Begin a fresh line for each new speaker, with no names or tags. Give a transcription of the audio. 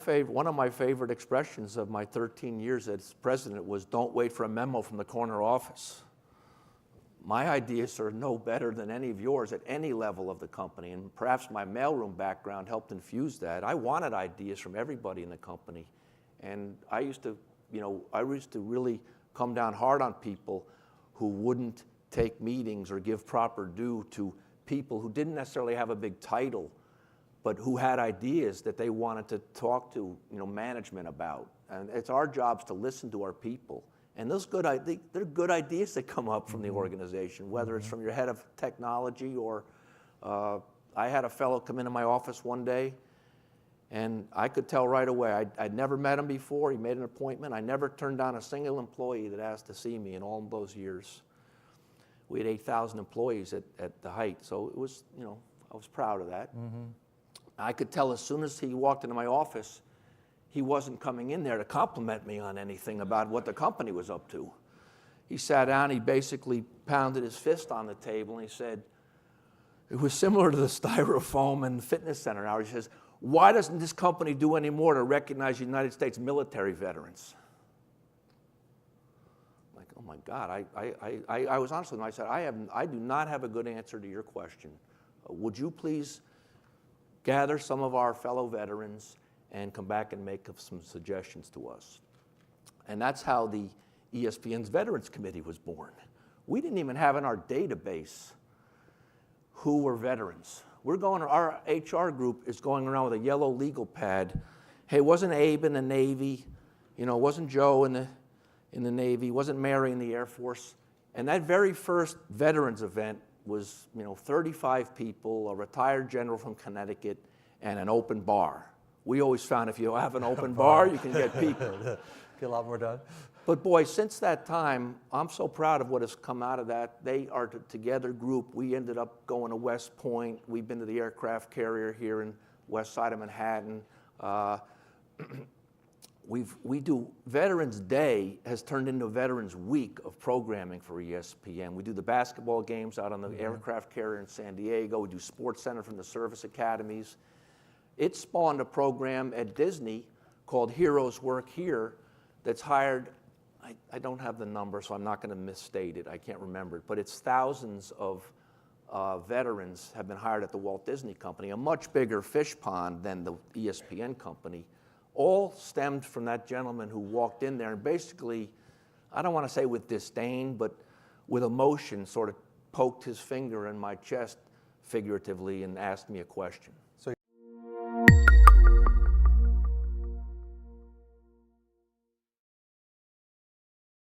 one of my favorite expressions of my 13 years as president was, "Don't wait for a memo from the corner office." My ideas are no better than any of yours at any level of the company, and perhaps my mailroom background helped infuse that. I wanted ideas from everybody in the company, and I used to really come down hard on people who wouldn't take meetings or give proper due to people who didn't necessarily have a big title, but who had ideas that they wanted to talk to management about. And it's our jobs to listen to our people. And those there are good ideas that come up from the organization, whether it's from your head of technology or I had a fellow come into my office one day, and I could tell right away. I'd never met him before. He made an appointment. I never turned down a single employee that asked to see me in all those years. We had 8,000 employees at the height, so it was, I was proud of that. I could tell as soon as he walked into my office, he wasn't coming in there to compliment me on anything about what the company was up to. He sat down, he basically pounded his fist on the table, and he said, it was similar to the styrofoam and fitness center hours. He says, "Why doesn't this company do any more to recognize United States military veterans?" I'm like, oh my God, I was honest with him. I said, I do not have a good answer to your question. Would you please gather some of our fellow veterans and come back and make some suggestions to us? And that's how the ESPN's Veterans Committee was born. We didn't even have in our database who were veterans. Our HR group is going around with a yellow legal pad. Hey, wasn't Abe in the Navy? Wasn't Joe in the Navy? Wasn't Mary in the Air Force? And that very first veterans event was 35 people, a retired general from Connecticut, and an open bar. We always found if you have an open bar, you can get people.
Get a lot more done.
But boy, since that time, I'm so proud of what has come out of that. They are a together group. We ended up going to West Point. We've been to the aircraft carrier here in west side of Manhattan. We do Veterans Day has turned into Veterans Week of programming for ESPN. We do the basketball games out on the aircraft carrier in San Diego. We do Sports Center from the service academies. It spawned a program at Disney called Heroes Work Here that's hired, I don't have the number, so I'm not going to misstate it. I can't remember it, but it's thousands of veterans have been hired at the Walt Disney Company, a much bigger fish pond than the ESPN company. All stemmed from that gentleman who walked in there and basically, I don't want to say with disdain, but with emotion, sort of poked his finger in my chest figuratively and asked me a question.